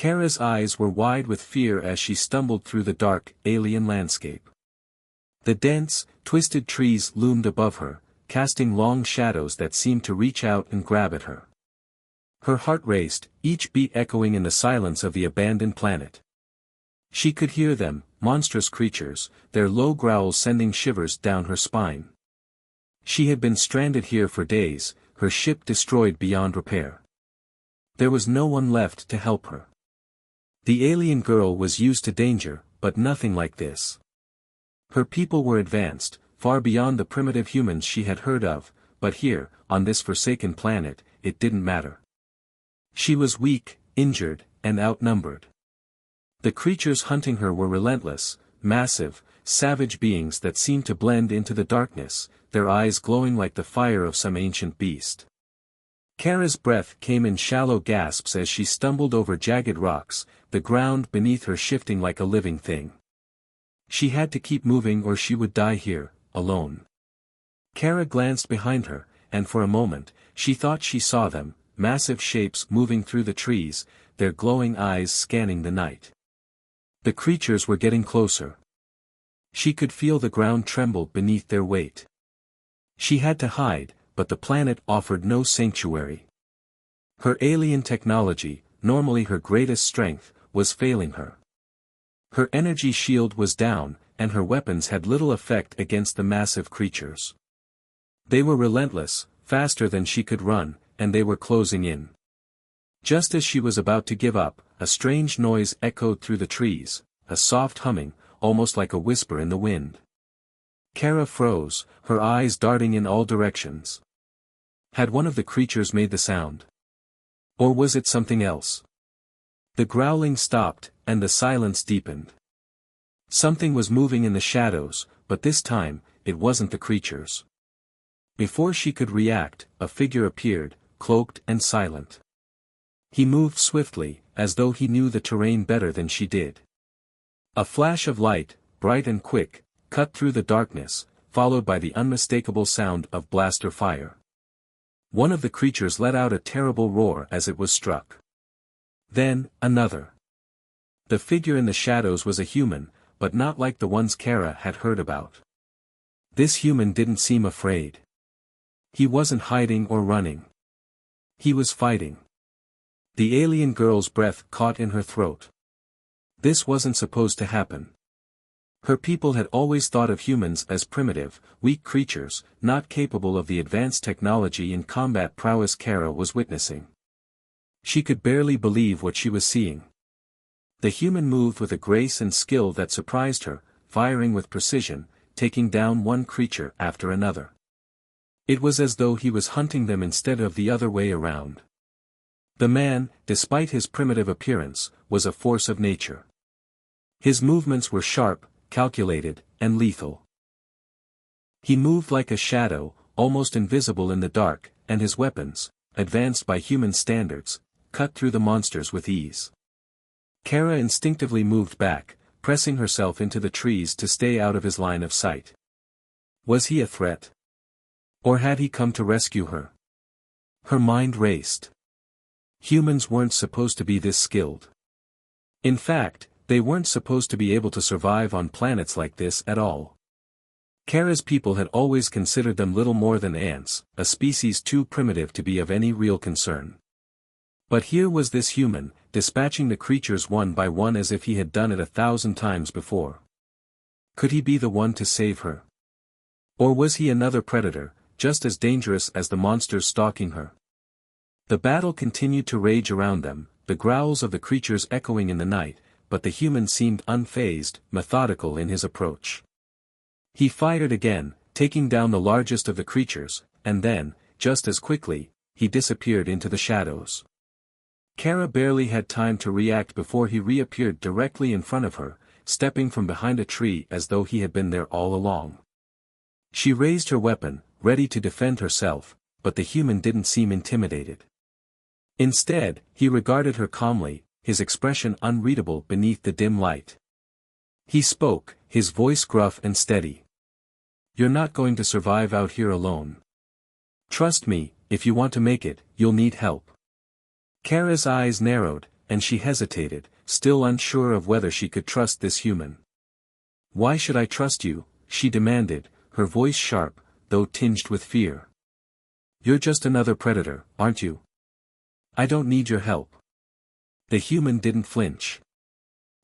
Kara's eyes were wide with fear as she stumbled through the dark, alien landscape. The dense, twisted trees loomed above her, casting long shadows that seemed to reach out and grab at her. Her heart raced, each beat echoing in the silence of the abandoned planet. She could hear them, monstrous creatures, their low growls sending shivers down her spine. She had been stranded here for days, her ship destroyed beyond repair. There was no one left to help her. The alien girl was used to danger, but nothing like this. Her people were advanced, far beyond the primitive humans she had heard of, but here, on this forsaken planet, it didn't matter. She was weak, injured, and outnumbered. The creatures hunting her were relentless, massive, savage beings that seemed to blend into the darkness, their eyes glowing like the fire of some ancient beast. Kara's breath came in shallow gasps as she stumbled over jagged rocks, the ground beneath her shifting like a living thing. She had to keep moving or she would die here, alone. Kara glanced behind her, and for a moment, she thought she saw them, massive shapes moving through the trees, their glowing eyes scanning the night. The creatures were getting closer. She could feel the ground tremble beneath their weight. She had to hide, but the planet offered no sanctuary. Her alien technology, normally her greatest strength, was failing her. Her energy shield was down, and her weapons had little effect against the massive creatures. They were relentless, faster than she could run, and they were closing in. Just as she was about to give up, a strange noise echoed through the trees, a soft humming, almost like a whisper in the wind. Kara froze, her eyes darting in all directions. Had one of the creatures made the sound? Or was it something else? The growling stopped, and the silence deepened. Something was moving in the shadows, but this time, it wasn't the creatures. Before she could react, a figure appeared, cloaked and silent. He moved swiftly, as though he knew the terrain better than she did. A flash of light, bright and quick, cut through the darkness, followed by the unmistakable sound of blaster fire. One of the creatures let out a terrible roar as it was struck. Then, another. The figure in the shadows was a human, but not like the ones Kara had heard about. This human didn't seem afraid. He wasn't hiding or running. He was fighting. The alien girl's breath caught in her throat. This wasn't supposed to happen. Her people had always thought of humans as primitive, weak creatures, not capable of the advanced technology and combat prowess Kara was witnessing. She could barely believe what she was seeing. The human moved with a grace and skill that surprised her, firing with precision, taking down one creature after another. It was as though he was hunting them instead of the other way around. The man, despite his primitive appearance, was a force of nature. His movements were sharp, calculated, and lethal. He moved like a shadow, almost invisible in the dark, and his weapons, advanced by human standards, cut through the monsters with ease. Kara instinctively moved back, pressing herself into the trees to stay out of his line of sight. Was he a threat? Or had he come to rescue her? Her mind raced. Humans weren't supposed to be this skilled. In fact, they weren't supposed to be able to survive on planets like this at all. Kara's people had always considered them little more than ants, a species too primitive to be of any real concern. But here was this human, dispatching the creatures one by one as if he had done it 1,000 times before. Could he be the one to save her? Or was he another predator, just as dangerous as the monsters stalking her? The battle continued to rage around them, the growls of the creatures echoing in the night, but the human seemed unfazed, methodical in his approach. He fired again, taking down the largest of the creatures, and then, just as quickly, he disappeared into the shadows. Kara barely had time to react before he reappeared directly in front of her, stepping from behind a tree as though he had been there all along. She raised her weapon, ready to defend herself, but the human didn't seem intimidated. Instead, he regarded her calmly, his expression unreadable beneath the dim light. He spoke, his voice gruff and steady. "You're not going to survive out here alone. Trust me, if you want to make it, you'll need help." Kara's eyes narrowed, and she hesitated, still unsure of whether she could trust this human. "Why should I trust you?" she demanded, her voice sharp, though tinged with fear. "You're just another predator, aren't you? I don't need your help." The human didn't flinch.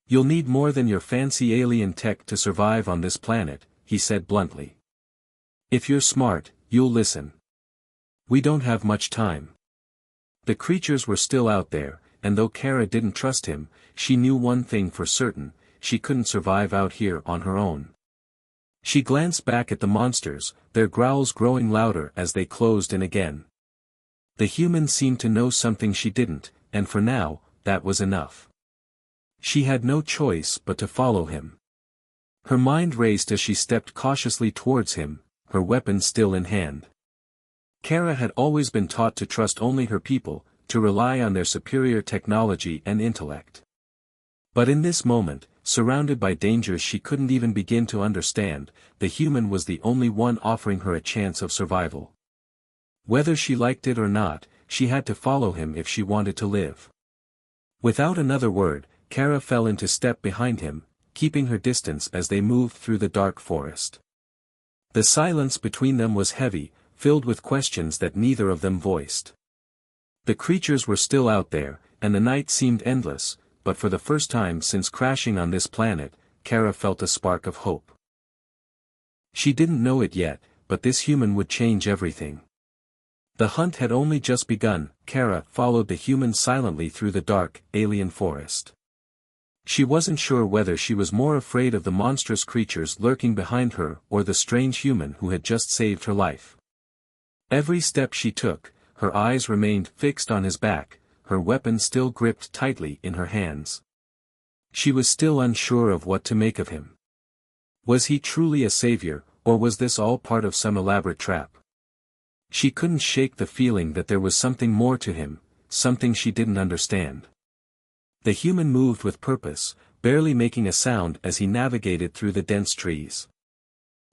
"You'll need more than your fancy alien tech to survive on this planet," he said bluntly. "If you're smart, you'll listen. We don't have much time." The creatures were still out there, and though Kara didn't trust him, she knew one thing for certain: she couldn't survive out here on her own. She glanced back at the monsters, their growls growing louder as they closed in again. The human seemed to know something she didn't, and for now, that was enough. She had no choice but to follow him. Her mind raced as she stepped cautiously towards him, her weapon still in hand. Kara had always been taught to trust only her people, to rely on their superior technology and intellect. But in this moment, surrounded by dangers she couldn't even begin to understand, the human was the only one offering her a chance of survival. Whether she liked it or not, she had to follow him if she wanted to live. Without another word, Kara fell into step behind him, keeping her distance as they moved through the dark forest. The silence between them was heavy, filled with questions that neither of them voiced. The creatures were still out there, and the night seemed endless, but for the first time since crashing on this planet, Kara felt a spark of hope. She didn't know it yet, but this human would change everything. The hunt had only just begun. Kara followed the human silently through the dark, alien forest. She wasn't sure whether she was more afraid of the monstrous creatures lurking behind her or the strange human who had just saved her life. Every step she took, her eyes remained fixed on his back, her weapon still gripped tightly in her hands. She was still unsure of what to make of him. Was he truly a savior, or was this all part of some elaborate trap? She couldn't shake the feeling that there was something more to him, something she didn't understand. The human moved with purpose, barely making a sound as he navigated through the dense trees.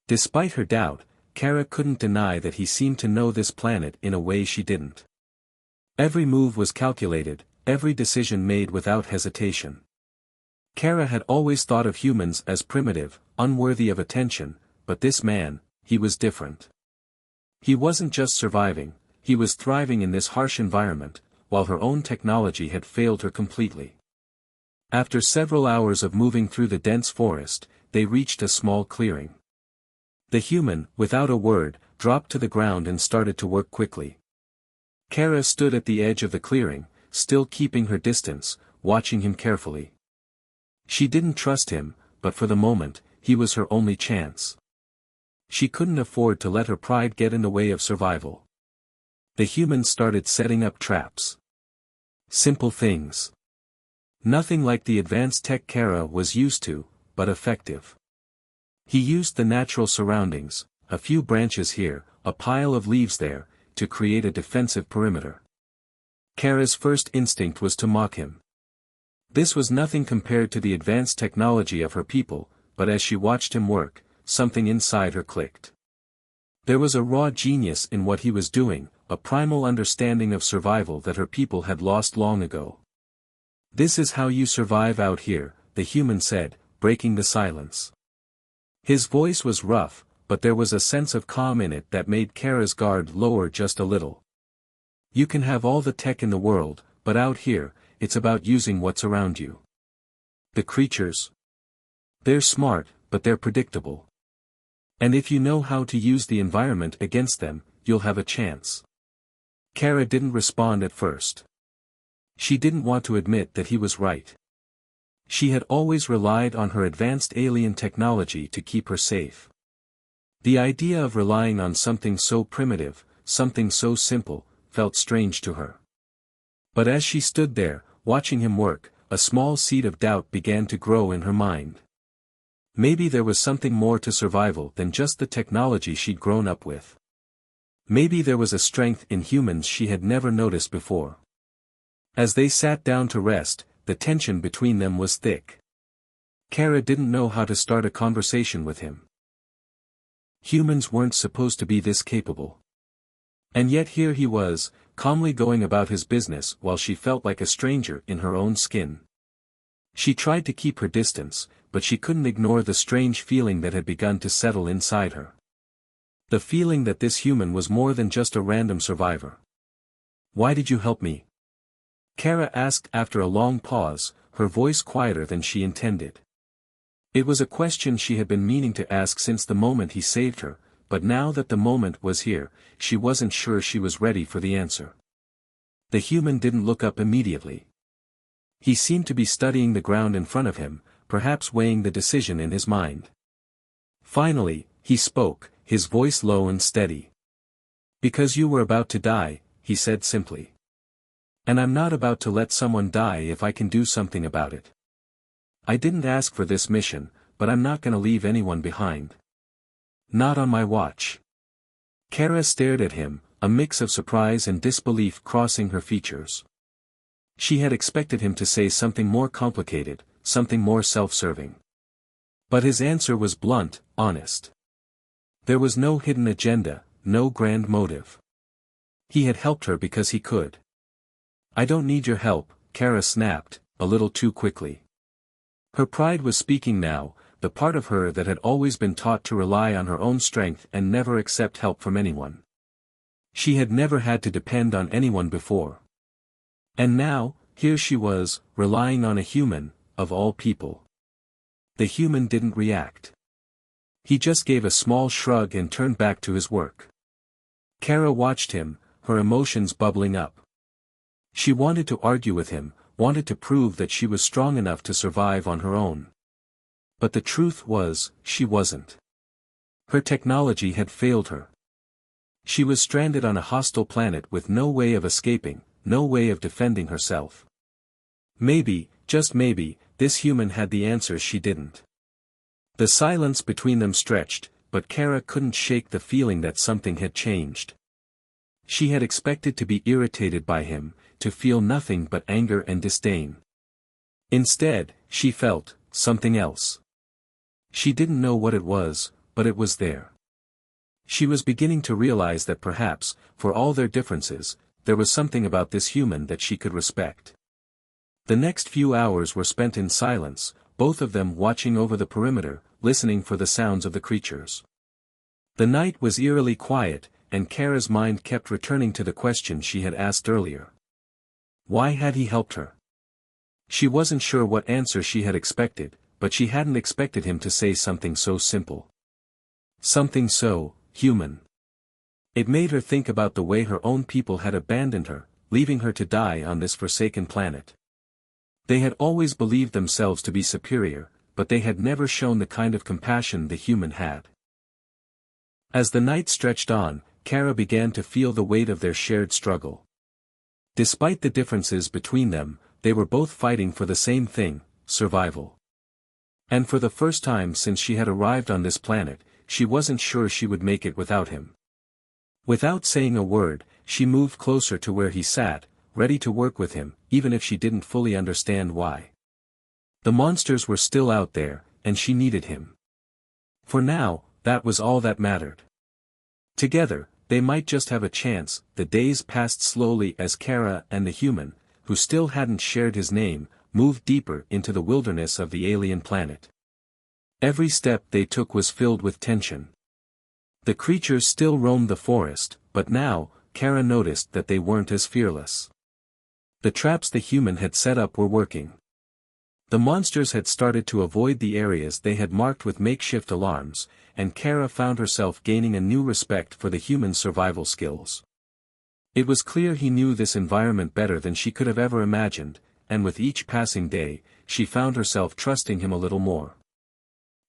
Despite her doubt, Kara couldn't deny that he seemed to know this planet in a way she didn't. Every move was calculated, every decision made without hesitation. Kara had always thought of humans as primitive, unworthy of attention, but this man, he was different. He wasn't just surviving, he was thriving in this harsh environment, while her own technology had failed her completely. After several hours of moving through the dense forest, they reached a small clearing. The human, without a word, dropped to the ground and started to work quickly. Kara stood at the edge of the clearing, still keeping her distance, watching him carefully. She didn't trust him, but for the moment, he was her only chance. She couldn't afford to let her pride get in the way of survival. The human started setting up traps. Simple things. Nothing like the advanced tech Kara was used to, but effective. He used the natural surroundings, a few branches here, a pile of leaves there, to create a defensive perimeter. Kara's first instinct was to mock him. This was nothing compared to the advanced technology of her people, but as she watched him work, something inside her clicked. There was a raw genius in what he was doing, a primal understanding of survival that her people had lost long ago. "This is how you survive out here," the human said, breaking the silence. His voice was rough, but there was a sense of calm in it that made Kara's guard lower just a little. "You can have all the tech in the world, but out here, it's about using what's around you. The creatures? They're smart, but they're predictable. And if you know how to use the environment against them, you'll have a chance." Kara didn't respond at first. She didn't want to admit that he was right. She had always relied on her advanced alien technology to keep her safe. The idea of relying on something so primitive, something so simple, felt strange to her. But as she stood there, watching him work, a small seed of doubt began to grow in her mind. Maybe there was something more to survival than just the technology she'd grown up with. Maybe there was a strength in humans she had never noticed before. As they sat down to rest, the tension between them was thick. Kara didn't know how to start a conversation with him. Humans weren't supposed to be this capable. And yet here he was, calmly going about his business while she felt like a stranger in her own skin. She tried to keep her distance, but she couldn't ignore the strange feeling that had begun to settle inside her. The feeling that this human was more than just a random survivor. "Why did you help me?" Kara asked after a long pause, her voice quieter than she intended. It was a question she had been meaning to ask since the moment he saved her, but now that the moment was here, she wasn't sure she was ready for the answer. The human didn't look up immediately. He seemed to be studying the ground in front of him, perhaps weighing the decision in his mind. Finally, he spoke, his voice low and steady. "Because you were about to die," he said simply. "And I'm not about to let someone die if I can do something about it. I didn't ask for this mission, but I'm not gonna leave anyone behind. Not on my watch." Kara stared at him, a mix of surprise and disbelief crossing her features. She had expected him to say something more complicated, something more self-serving. But his answer was blunt, honest. There was no hidden agenda, no grand motive. He had helped her because he could. "I don't need your help," Kara snapped, a little too quickly. Her pride was speaking now, the part of her that had always been taught to rely on her own strength and never accept help from anyone. She had never had to depend on anyone before. And now, here she was, relying on a human, of all people. The human didn't react. He just gave a small shrug and turned back to his work. Kara watched him, her emotions bubbling up. She wanted to argue with him, wanted to prove that she was strong enough to survive on her own. But the truth was, she wasn't. Her technology had failed her. She was stranded on a hostile planet with no way of escaping, no way of defending herself. Maybe, just maybe, this human had the answers she didn't. The silence between them stretched, but Kara couldn't shake the feeling that something had changed. She had expected to be irritated by him, to feel nothing but anger and disdain. Instead, she felt something else. She didn't know what it was, but it was there. She was beginning to realize that perhaps, for all their differences, there was something about this human that she could respect. The next few hours were spent in silence, both of them watching over the perimeter, listening for the sounds of the creatures. The night was eerily quiet, and Kara's mind kept returning to the question she had asked earlier. Why had he helped her? She wasn't sure what answer she had expected, but she hadn't expected him to say something so simple. Something so human. It made her think about the way her own people had abandoned her, leaving her to die on this forsaken planet. They had always believed themselves to be superior, but they had never shown the kind of compassion the human had. As the night stretched on, Kara began to feel the weight of their shared struggle. Despite the differences between them, they were both fighting for the same thing, survival. And for the first time since she had arrived on this planet, she wasn't sure she would make it without him. Without saying a word, she moved closer to where he sat, ready to work with him, even if she didn't fully understand why. The monsters were still out there, and she needed him. For now, that was all that mattered. Together, they might just have a chance. The days passed slowly as Kara and the human, who still hadn't shared his name, moved deeper into the wilderness of the alien planet. Every step they took was filled with tension. The creatures still roamed the forest, but now, Kara noticed that they weren't as fearless. The traps the human had set up were working. The monsters had started to avoid the areas they had marked with makeshift alarms, and Kara found herself gaining a new respect for the human's survival skills. It was clear he knew this environment better than she could have ever imagined, and with each passing day, she found herself trusting him a little more.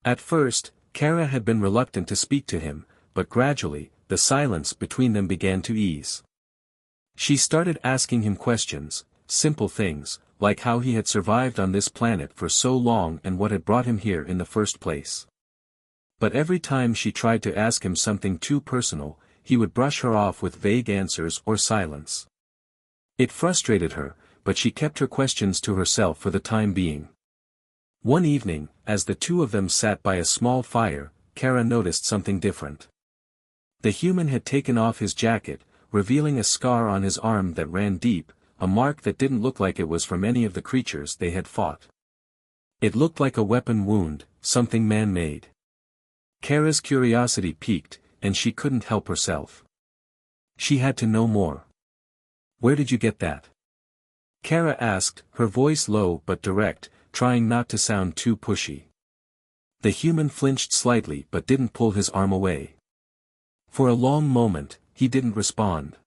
At first, Kara had been reluctant to speak to him, but gradually, the silence between them began to ease. She started asking him questions, simple things, like how he had survived on this planet for so long and what had brought him here in the first place. But every time she tried to ask him something too personal, he would brush her off with vague answers or silence. It frustrated her, but she kept her questions to herself for the time being. One evening, as the two of them sat by a small fire, Kara noticed something different. The human had taken off his jacket, revealing a scar on his arm that ran deep, a mark that didn't look like it was from any of the creatures they had fought. It looked like a weapon wound, something man-made. Kara's curiosity piqued, and she couldn't help herself. She had to know more. "Where did you get that?" Kara asked, her voice low but direct, trying not to sound too pushy. The human flinched slightly but didn't pull his arm away. For a long moment, he didn't respond.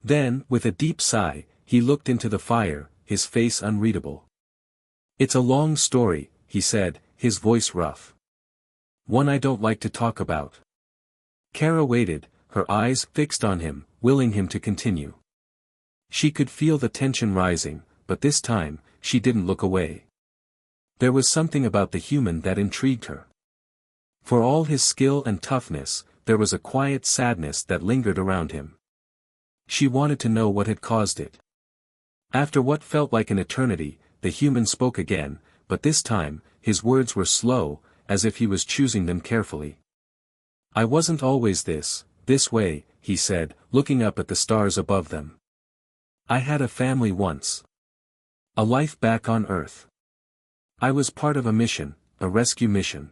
Then, with a deep sigh, he looked into the fire, his face unreadable. "It's a long story," he said, his voice rough. "One I don't like to talk about." Kara waited, her eyes fixed on him, willing him to continue. She could feel the tension rising, but this time, she didn't look away. There was something about the human that intrigued her. For all his skill and toughness, there was a quiet sadness that lingered around him. She wanted to know what had caused it. After what felt like an eternity, the human spoke again, but this time, his words were slow, as if he was choosing them carefully. "I wasn't always this way," he said, looking up at the stars above them. "I had a family once. A life back on Earth. I was part of a mission, a rescue mission.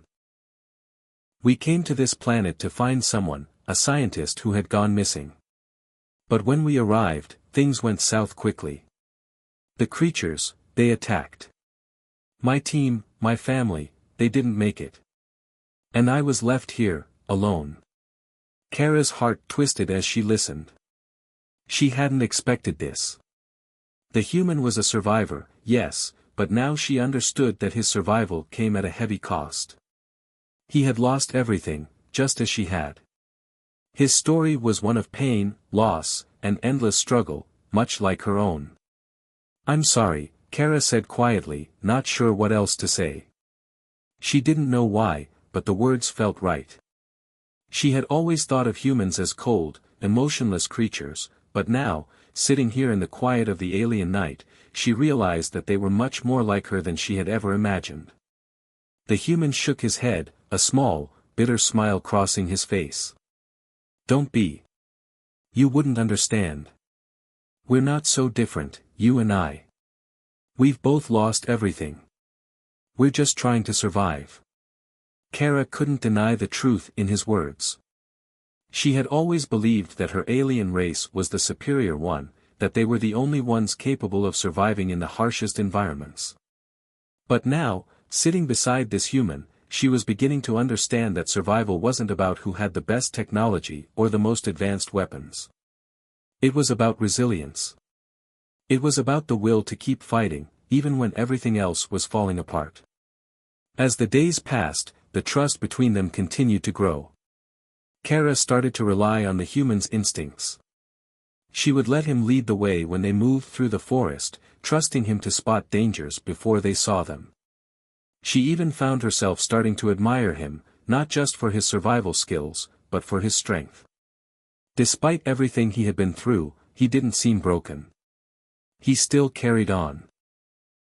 We came to this planet to find someone, a scientist who had gone missing. But when we arrived, things went south quickly. The creatures, they attacked. My team, my family, they didn't make it. And I was left here, alone." Kara's heart twisted as she listened. She hadn't expected this. The human was a survivor, yes, but now she understood that his survival came at a heavy cost. He had lost everything, just as she had. His story was one of pain, loss, and endless struggle, much like her own. "I'm sorry," Kara said quietly, not sure what else to say. She didn't know why, but the words felt right. She had always thought of humans as cold, emotionless creatures, but now, sitting here in the quiet of the alien night, she realized that they were much more like her than she had ever imagined. The human shook his head, a small, bitter smile crossing his face. "Don't be. You wouldn't understand. We're not so different, you and I. We've both lost everything. We're just trying to survive." Kara couldn't deny the truth in his words. She had always believed that her alien race was the superior one, that they were the only ones capable of surviving in the harshest environments. But now, sitting beside this human, she was beginning to understand that survival wasn't about who had the best technology or the most advanced weapons. It was about resilience. It was about the will to keep fighting, even when everything else was falling apart. As the days passed, the trust between them continued to grow. Kara started to rely on the human's instincts. She would let him lead the way when they moved through the forest, trusting him to spot dangers before they saw them. She even found herself starting to admire him, not just for his survival skills, but for his strength. Despite everything he had been through, he didn't seem broken. He still carried on.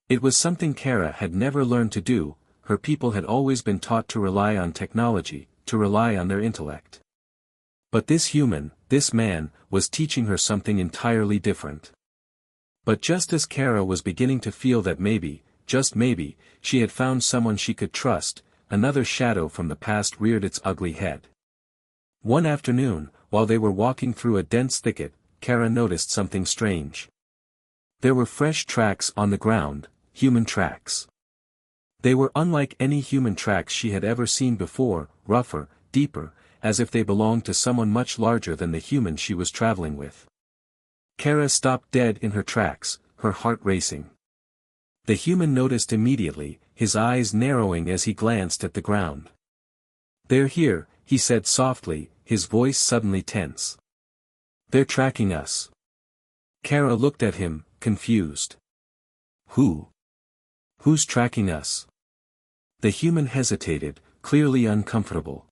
It was something Kara had never learned to do. Her people had always been taught to rely on technology, to rely on their intellect. But this human, this man, was teaching her something entirely different. But just as Kara was beginning to feel that maybe, just maybe, she had found someone she could trust, another shadow from the past reared its ugly head. One afternoon, while they were walking through a dense thicket, Kara noticed something strange. There were fresh tracks on the ground, human tracks. They were unlike any human tracks she had ever seen before, rougher, deeper, as if they belonged to someone much larger than the human she was traveling with. Kara stopped dead in her tracks, her heart racing. The human noticed immediately, his eyes narrowing as he glanced at the ground. "They're here," he said softly, his voice suddenly tense. "They're tracking us." Kara looked at him, confused. "Who? Who's tracking us?" The human hesitated, clearly uncomfortable.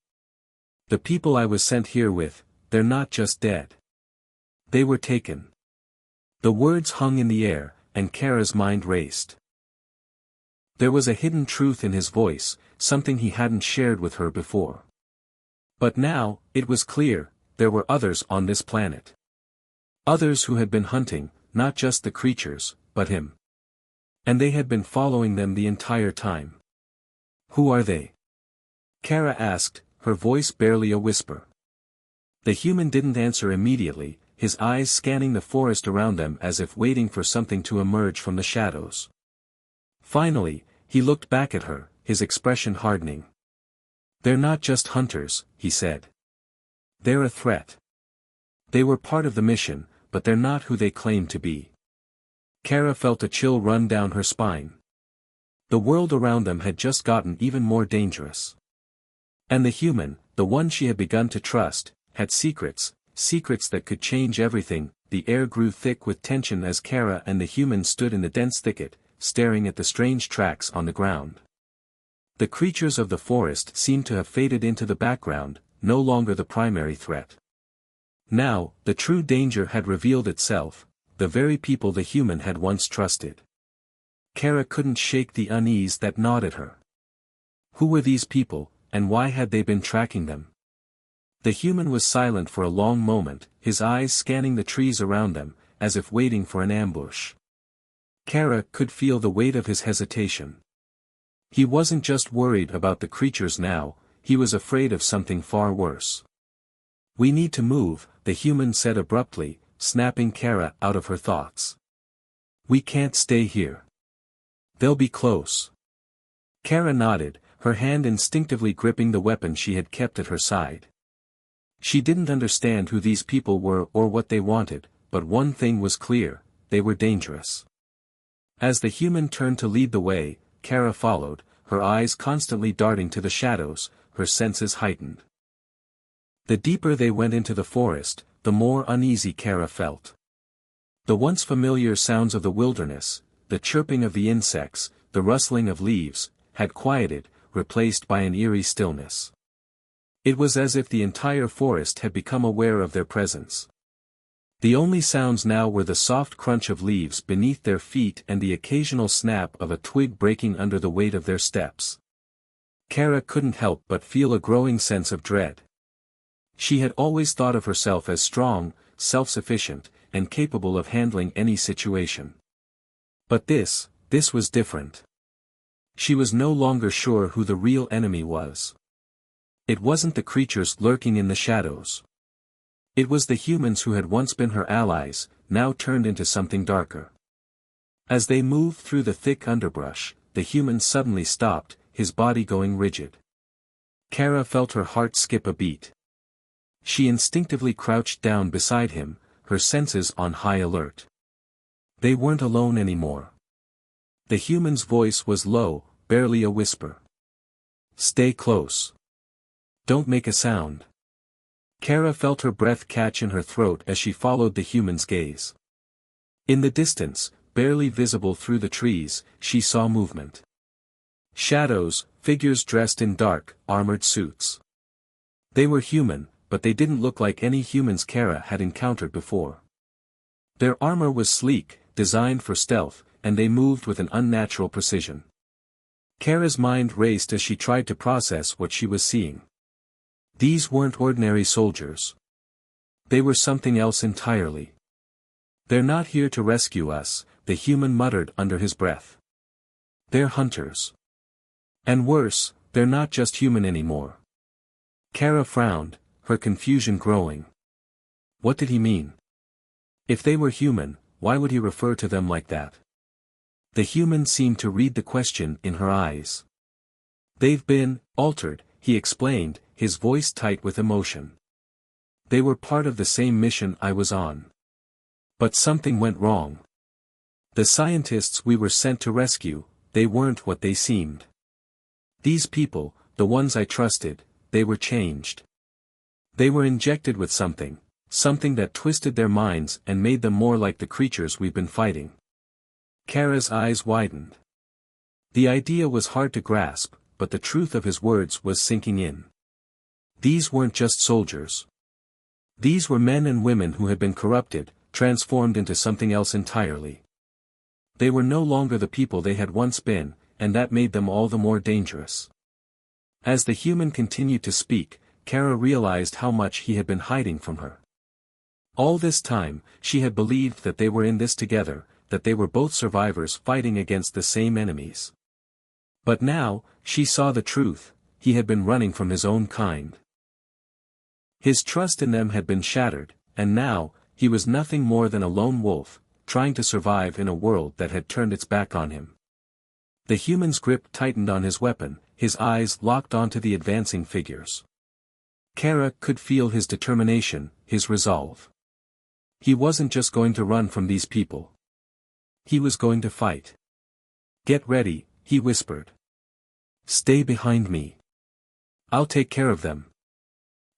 "The people I was sent here with, they're not just dead. They were taken." The words hung in the air, and Kara's mind raced. There was a hidden truth in his voice, something he hadn't shared with her before. But now, it was clear, there were others on this planet. Others who had been hunting, not just the creatures, but him. And they had been following them the entire time. Who are they? Kara asked, her voice barely a whisper. The human didn't answer immediately, his eyes scanning the forest around them as if waiting for something to emerge from the shadows. Finally, he looked back at her, his expression hardening. They're not just hunters, he said. They're a threat. They were part of the mission, but they're not who they claim to be. Kara felt a chill run down her spine. The world around them had just gotten even more dangerous. And the human, the one she had begun to trust, had secrets that could change everything. The air grew thick with tension as Kara and the human stood in the dense thicket, staring at the strange tracks on the ground. The creatures of the forest seemed to have faded into the background, no longer the primary threat. Now, the true danger had revealed itself, the very people the human had once trusted. Kara couldn't shake the unease that gnawed at her. Who were these people, and why had they been tracking them? The human was silent for a long moment, his eyes scanning the trees around them, as if waiting for an ambush. Kara could feel the weight of his hesitation. He wasn't just worried about the creatures now, he was afraid of something far worse. We need to move, the human said abruptly, snapping Kara out of her thoughts. We can't stay here. They'll be close. Kara nodded, her hand instinctively gripping the weapon she had kept at her side. She didn't understand who these people were or what they wanted, but one thing was clear, they were dangerous. As the human turned to lead the way, Kara followed, her eyes constantly darting to the shadows, her senses heightened. The deeper they went into the forest, the more uneasy Kara felt. The once familiar sounds of the wilderness, the chirping of the insects, the rustling of leaves, had quieted, replaced by an eerie stillness. It was as if the entire forest had become aware of their presence. The only sounds now were the soft crunch of leaves beneath their feet and the occasional snap of a twig breaking under the weight of their steps. Kara couldn't help but feel a growing sense of dread. She had always thought of herself as strong, self-sufficient, and capable of handling any situation. But this was different. She was no longer sure who the real enemy was. It wasn't the creatures lurking in the shadows. It was the humans who had once been her allies, now turned into something darker. As they moved through the thick underbrush, the human suddenly stopped, his body going rigid. Kara felt her heart skip a beat. She instinctively crouched down beside him, her senses on high alert. They weren't alone anymore. The human's voice was low, barely a whisper. Stay close. Don't make a sound. Kara felt her breath catch in her throat as she followed the human's gaze. In the distance, barely visible through the trees, she saw movement. Shadows, figures dressed in dark, armored suits. They were human, but they didn't look like any humans Kara had encountered before. Their armor was sleek, designed for stealth, and they moved with an unnatural precision. Kara's mind raced as she tried to process what she was seeing. These weren't ordinary soldiers. They were something else entirely. They're not here to rescue us, the human muttered under his breath. They're hunters. And worse, they're not just human anymore. Kara frowned, her confusion growing. What did he mean? If they were human, why would he refer to them like that? The human seemed to read the question in her eyes. They've been altered, he explained, his voice tight with emotion. They were part of the same mission I was on. But something went wrong. The scientists we were sent to rescue, they weren't what they seemed. These people, the ones I trusted, they were changed. They were injected with something that twisted their minds and made them more like the creatures we've been fighting. Kara's eyes widened. The idea was hard to grasp, but the truth of his words was sinking in. These weren't just soldiers. These were men and women who had been corrupted, transformed into something else entirely. They were no longer the people they had once been, and that made them all the more dangerous. As the human continued to speak, Kara realized how much he had been hiding from her. All this time, she had believed that they were in this together, that they were both survivors fighting against the same enemies. But now, she saw the truth: he had been running from his own kind. His trust in them had been shattered, and now, he was nothing more than a lone wolf, trying to survive in a world that had turned its back on him. The human's grip tightened on his weapon, his eyes locked onto the advancing figures. Kara could feel his determination, his resolve. He wasn't just going to run from these people. He was going to fight. "Get ready," he whispered. "Stay behind me. I'll take care of them."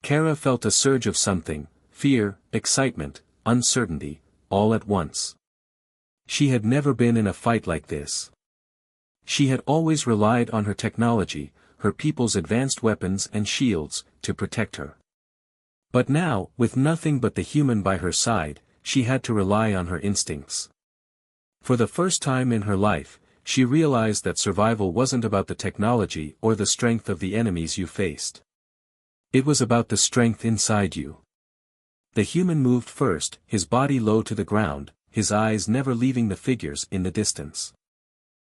Kara felt a surge of something: fear, excitement, uncertainty, all at once. She had never been in a fight like this. She had always relied on her technology, her people's advanced weapons and shields, to protect her. But now, with nothing but the human by her side, she had to rely on her instincts. For the first time in her life, she realized that survival wasn't about the technology or the strength of the enemies you faced. It was about the strength inside you. The human moved first, his body low to the ground, his eyes never leaving the figures in the distance.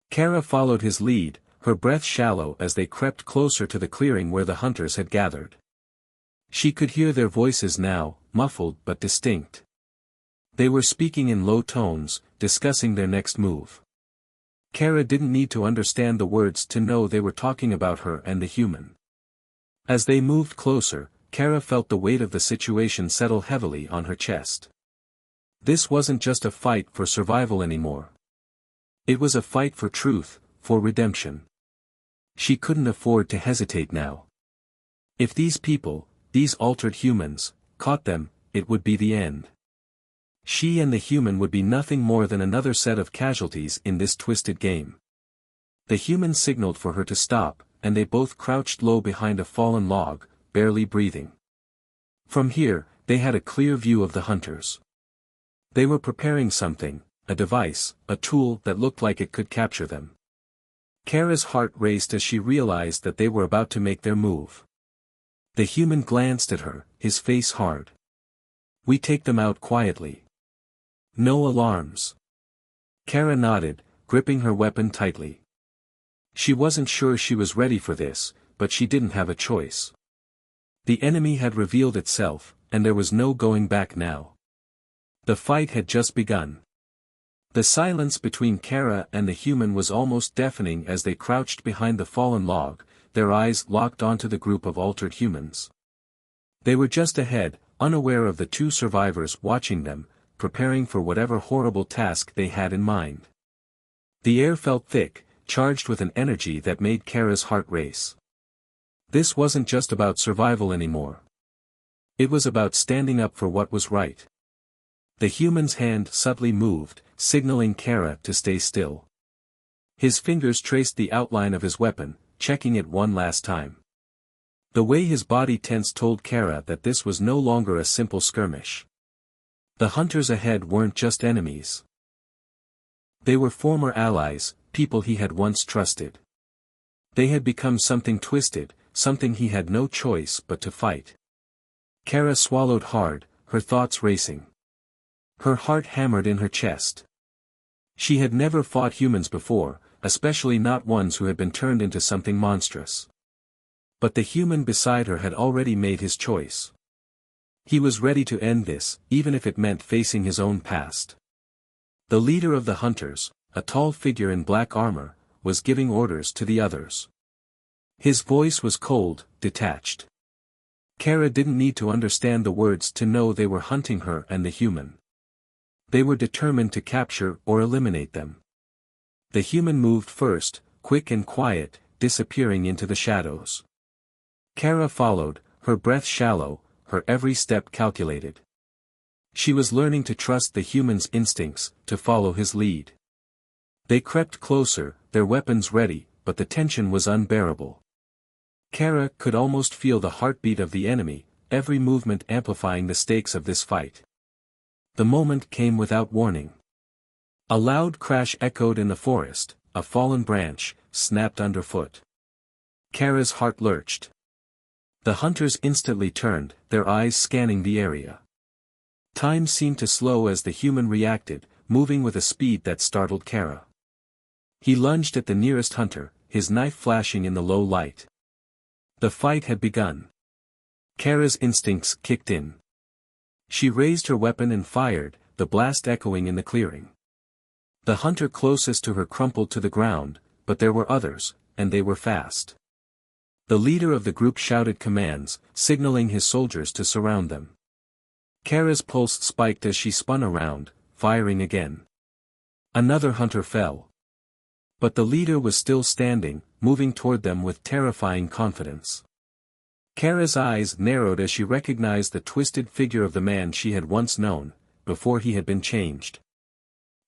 Kara followed his lead, her breath shallow as they crept closer to the clearing where the hunters had gathered. She could hear their voices now, muffled but distinct. They were speaking in low tones, discussing their next move. Kara didn't need to understand the words to know they were talking about her and the human. As they moved closer, Kara felt the weight of the situation settle heavily on her chest. This wasn't just a fight for survival anymore. It was a fight for truth, for redemption. She couldn't afford to hesitate now. If these people, these altered humans, caught them, it would be the end. She and the human would be nothing more than another set of casualties in this twisted game. The human signaled for her to stop, and they both crouched low behind a fallen log, barely breathing. From here, they had a clear view of the hunters. They were preparing something, a device, a tool that looked like it could capture them. Kara's heart raced as she realized that they were about to make their move. The human glanced at her, his face hard. "We take them out quietly. No alarms." Kara nodded, gripping her weapon tightly. She wasn't sure she was ready for this, but she didn't have a choice. The enemy had revealed itself, and there was no going back now. The fight had just begun. The silence between Kara and the human was almost deafening as they crouched behind the fallen log, their eyes locked onto the group of altered humans. They were just ahead, unaware of the two survivors watching them, preparing for whatever horrible task they had in mind. The air felt thick, charged with an energy that made Kara's heart race. This wasn't just about survival anymore. It was about standing up for what was right. The human's hand subtly moved, signaling Kara to stay still. His fingers traced the outline of his weapon, checking it one last time. The way his body tensed told Kara that this was no longer a simple skirmish. The hunters ahead weren't just enemies. They were former allies, people he had once trusted. They had become something twisted, something he had no choice but to fight. Kara swallowed hard, her thoughts racing. Her heart hammered in her chest. She had never fought humans before, especially not ones who had been turned into something monstrous. But the human beside her had already made his choice. He was ready to end this, even if it meant facing his own past. The leader of the hunters, a tall figure in black armor, was giving orders to the others. His voice was cold, detached. Kara didn't need to understand the words to know they were hunting her and the human. They were determined to capture or eliminate them. The human moved first, quick and quiet, disappearing into the shadows. Kara followed, her breath shallow, her every step calculated. She was learning to trust the human's instincts, to follow his lead. They crept closer, their weapons ready, but the tension was unbearable. Kara could almost feel the heartbeat of the enemy, every movement amplifying the stakes of this fight. The moment came without warning. A loud crash echoed in the forest, a fallen branch snapped underfoot. Kara's heart lurched. The hunters instantly turned, their eyes scanning the area. Time seemed to slow as the human reacted, moving with a speed that startled Kara. He lunged at the nearest hunter, his knife flashing in the low light. The fight had begun. Kara's instincts kicked in. She raised her weapon and fired, the blast echoing in the clearing. The hunter closest to her crumpled to the ground, but there were others, and they were fast. The leader of the group shouted commands, signaling his soldiers to surround them. Kara's pulse spiked as she spun around, firing again. Another hunter fell. But the leader was still standing, moving toward them with terrifying confidence. Kara's eyes narrowed as she recognized the twisted figure of the man she had once known, before he had been changed.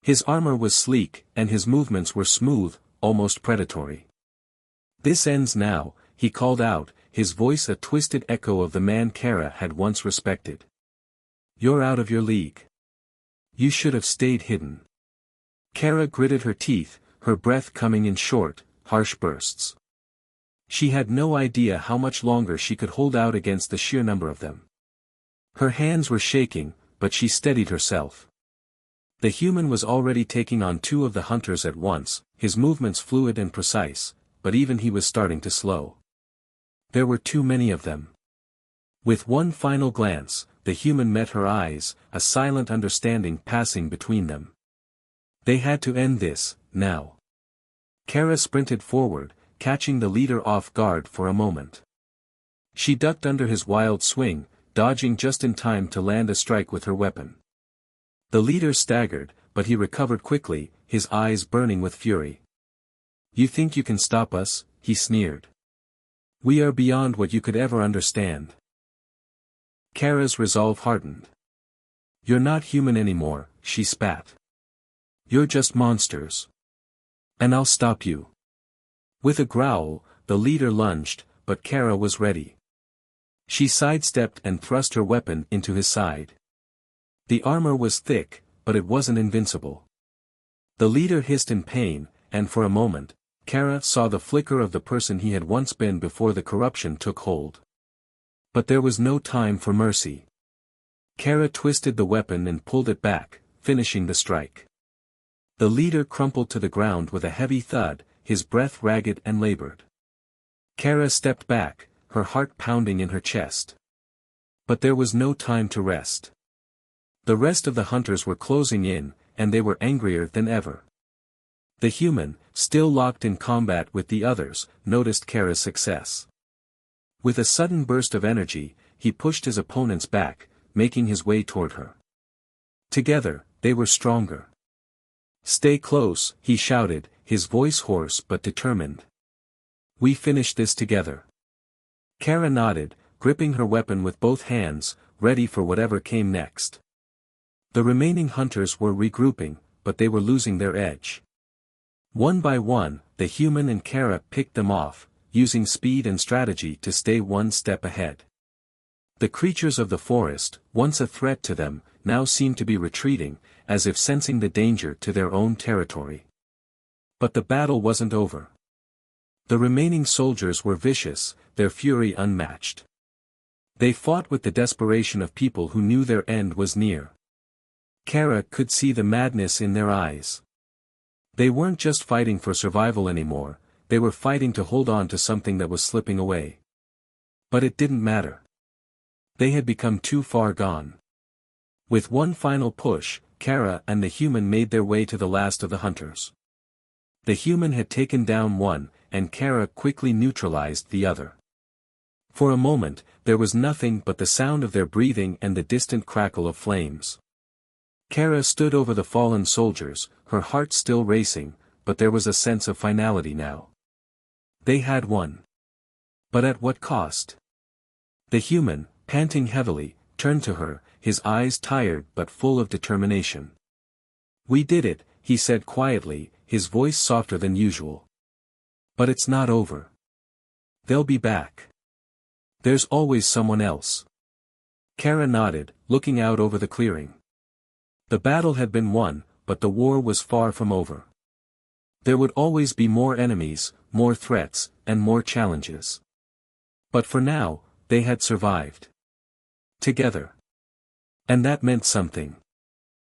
His armor was sleek, and his movements were smooth, almost predatory. "This ends now," he called out, his voice a twisted echo of the man Kara had once respected. "You're out of your league. You should have stayed hidden." Kara gritted her teeth, her breath coming in short, harsh bursts. She had no idea how much longer she could hold out against the sheer number of them. Her hands were shaking, but she steadied herself. The human was already taking on two of the hunters at once, his movements fluid and precise, but even he was starting to slow. There were too many of them. With one final glance, the human met her eyes, a silent understanding passing between them. They had to end this, now. Kara sprinted forward, catching the leader off guard for a moment. She ducked under his wild swing, dodging just in time to land a strike with her weapon. The leader staggered, but he recovered quickly, his eyes burning with fury. "You think you can stop us?" he sneered. "We are beyond what you could ever understand." Kara's resolve hardened. "You're not human anymore," she spat. "You're just monsters. And I'll stop you." With a growl, the leader lunged, but Kara was ready. She sidestepped and thrust her weapon into his side. The armor was thick, but it wasn't invincible. The leader hissed in pain, and for a moment, Kara saw the flicker of the person he had once been before the corruption took hold. But there was no time for mercy. Kara twisted the weapon and pulled it back, finishing the strike. The leader crumpled to the ground with a heavy thud, his breath ragged and labored. Kara stepped back, her heart pounding in her chest. But there was no time to rest. The rest of the hunters were closing in, and they were angrier than ever. The human, still locked in combat with the others, noticed Kara's success. With a sudden burst of energy, he pushed his opponents back, making his way toward her. Together, they were stronger. "Stay close," he shouted, his voice hoarse but determined. "We finish this together." Kara nodded, gripping her weapon with both hands, ready for whatever came next. The remaining hunters were regrouping, but they were losing their edge. One by one, the human and Kara picked them off, using speed and strategy to stay one step ahead. The creatures of the forest, once a threat to them, now seemed to be retreating, as if sensing the danger to their own territory. But the battle wasn't over. The remaining soldiers were vicious, their fury unmatched. They fought with the desperation of people who knew their end was near. Kara could see the madness in their eyes. They weren't just fighting for survival anymore, they were fighting to hold on to something that was slipping away. But it didn't matter. They had become too far gone. With one final push, Kara and the human made their way to the last of the hunters. The human had taken down one, and Kara quickly neutralized the other. For a moment, there was nothing but the sound of their breathing and the distant crackle of flames. Kara stood over the fallen soldiers, her heart still racing, but there was a sense of finality now. They had won. But at what cost? The human, panting heavily, turned to her, his eyes tired but full of determination. "We did it," he said quietly, his voice softer than usual. "But it's not over. They'll be back. There's always someone else." Kara nodded, looking out over the clearing. The battle had been won, but the war was far from over. There would always be more enemies, more threats, and more challenges. But for now, they had survived. Together. And that meant something.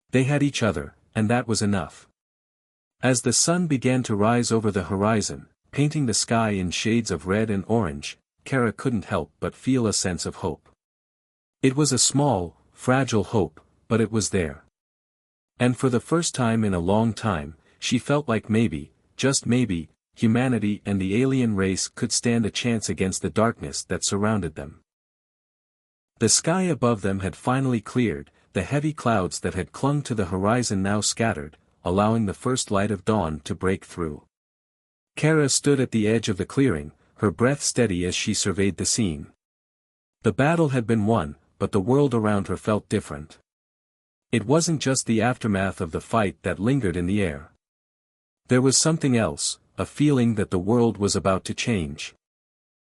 They had each other, and that was enough. As the sun began to rise over the horizon, painting the sky in shades of red and orange, Kara couldn't help but feel a sense of hope. It was a small, fragile hope, but it was there. And for the first time in a long time, she felt like maybe, just maybe, humanity and the alien race could stand a chance against the darkness that surrounded them. The sky above them had finally cleared, the heavy clouds that had clung to the horizon now scattered, allowing the first light of dawn to break through. Kara stood at the edge of the clearing, her breath steady as she surveyed the scene. The battle had been won, but the world around her felt different. It wasn't just the aftermath of the fight that lingered in the air. There was something else, a feeling that the world was about to change.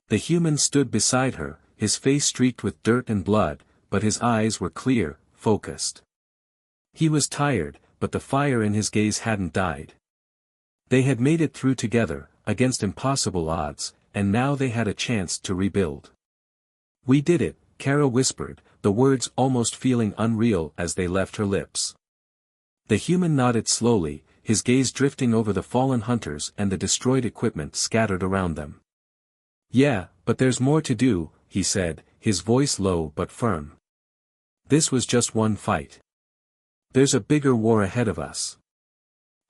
The human stood beside her, his face streaked with dirt and blood, but his eyes were clear, focused. He was tired, but the fire in his gaze hadn't died. They had made it through together, against impossible odds, and now they had a chance to rebuild. "We did it," Kara whispered, the words almost feeling unreal as they left her lips. The human nodded slowly, his gaze drifting over the fallen hunters and the destroyed equipment scattered around them. "Yeah, but there's more to do," he said, his voice low but firm. "This was just one fight. There's a bigger war ahead of us."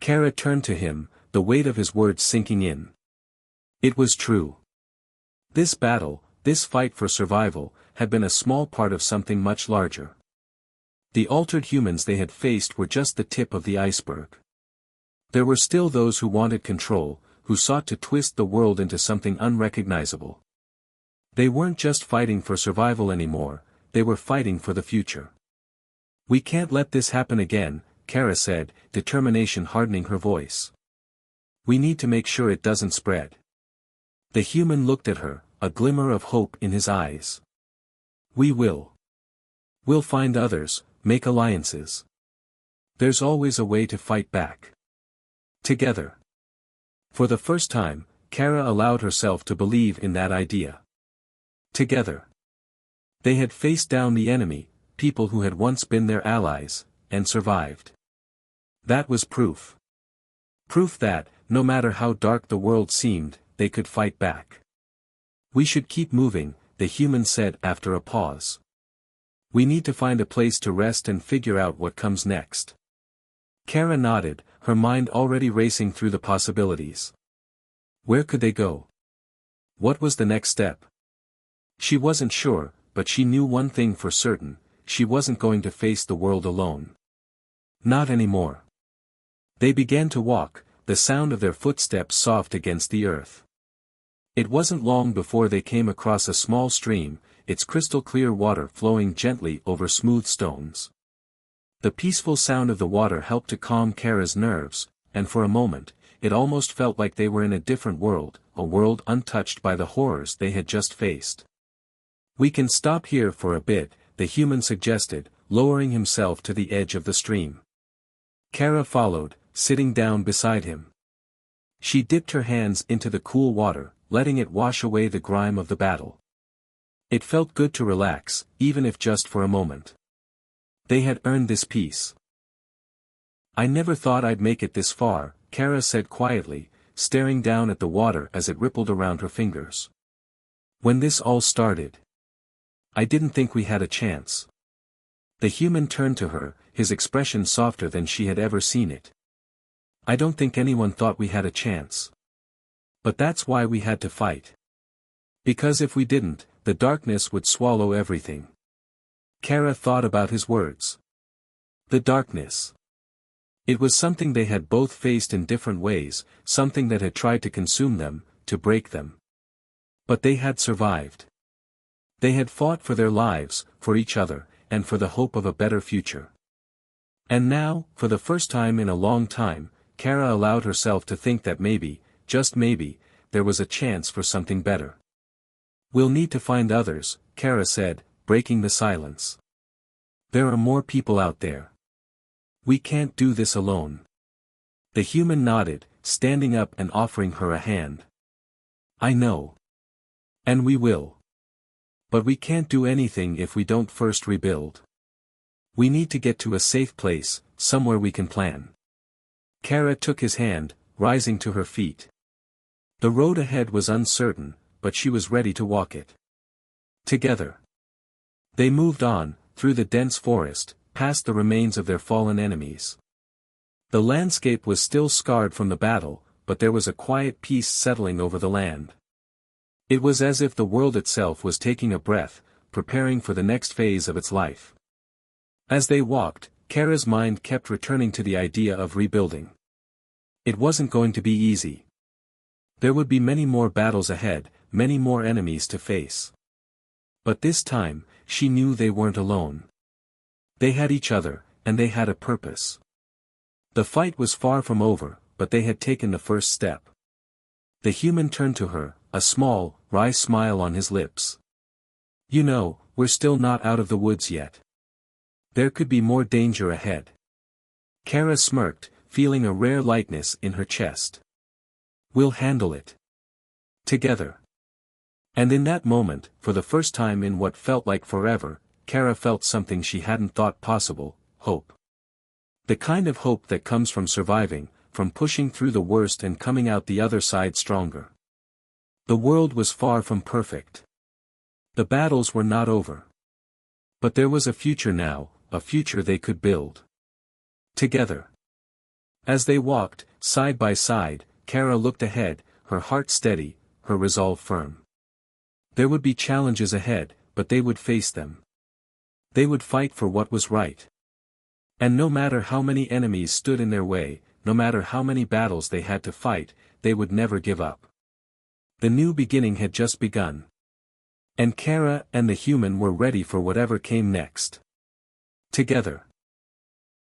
Kara turned to him, the weight of his words sinking in. It was true. This battle, this fight for survival, had been a small part of something much larger. The altered humans they had faced were just the tip of the iceberg. There were still those who wanted control, who sought to twist the world into something unrecognizable. They weren't just fighting for survival anymore, they were fighting for the future. "We can't let this happen again," Kara said, determination hardening her voice. "We need to make sure it doesn't spread." The human looked at her, a glimmer of hope in his eyes. "We will. We'll find others, make alliances. There's always a way to fight back. Together." For the first time, Kara allowed herself to believe in that idea. Together. They had faced down the enemy, people who had once been their allies, and survived. That was proof. Proof that, no matter how dark the world seemed, they could fight back. "We should keep moving," the human said after a pause. "We need to find a place to rest and figure out what comes next." Kara nodded, her mind already racing through the possibilities. Where could they go? What was the next step? She wasn't sure, but she knew one thing for certain, she wasn't going to face the world alone. Not anymore. They began to walk, the sound of their footsteps soft against the earth. It wasn't long before they came across a small stream, its crystal-clear water flowing gently over smooth stones. The peaceful sound of the water helped to calm Kara's nerves, and for a moment, it almost felt like they were in a different world, a world untouched by the horrors they had just faced. "We can stop here for a bit," the human suggested, lowering himself to the edge of the stream. Kara followed, sitting down beside him. She dipped her hands into the cool water, letting it wash away the grime of the battle. It felt good to relax, even if just for a moment. They had earned this peace. "I never thought I'd make it this far," Kara said quietly, staring down at the water as it rippled around her fingers. "When this all started, I didn't think we had a chance." The human turned to her, his expression softer than she had ever seen it. "I don't think anyone thought we had a chance. But that's why we had to fight. Because if we didn't, the darkness would swallow everything." Kara thought about his words. The darkness. It was something they had both faced in different ways, something that had tried to consume them, to break them. But they had survived. They had fought for their lives, for each other, and for the hope of a better future. And now, for the first time in a long time, Kara allowed herself to think that maybe, just maybe, there was a chance for something better. "We'll need to find others," Kara said, breaking the silence. "There are more people out there. We can't do this alone." The human nodded, standing up and offering her a hand. "I know. And we will. But we can't do anything if we don't first rebuild." We need to get to a safe place, somewhere we can plan. Kara took his hand, rising to her feet. The road ahead was uncertain, but she was ready to walk it. Together. They moved on, through the dense forest, past the remains of their fallen enemies. The landscape was still scarred from the battle, but there was a quiet peace settling over the land. It was as if the world itself was taking a breath, preparing for the next phase of its life. As they walked, Kara's mind kept returning to the idea of rebuilding. It wasn't going to be easy. There would be many more battles ahead, many more enemies to face. But this time, she knew they weren't alone. They had each other, and they had a purpose. The fight was far from over, but they had taken the first step. The human turned to her, a small, wry smile on his lips. You know, we're still not out of the woods yet. There could be more danger ahead. Kara smirked, feeling a rare lightness in her chest. We'll handle it. Together. And in that moment, for the first time in what felt like forever, Kara felt something she hadn't thought possible, hope. The kind of hope that comes from surviving, from pushing through the worst and coming out the other side stronger. The world was far from perfect. The battles were not over. But there was a future now, a future they could build. Together. As they walked, side by side, Kara looked ahead, her heart steady, her resolve firm. There would be challenges ahead, but they would face them. They would fight for what was right. And no matter how many enemies stood in their way, no matter how many battles they had to fight, they would never give up. The new beginning had just begun. And Kara and the human were ready for whatever came next. Together.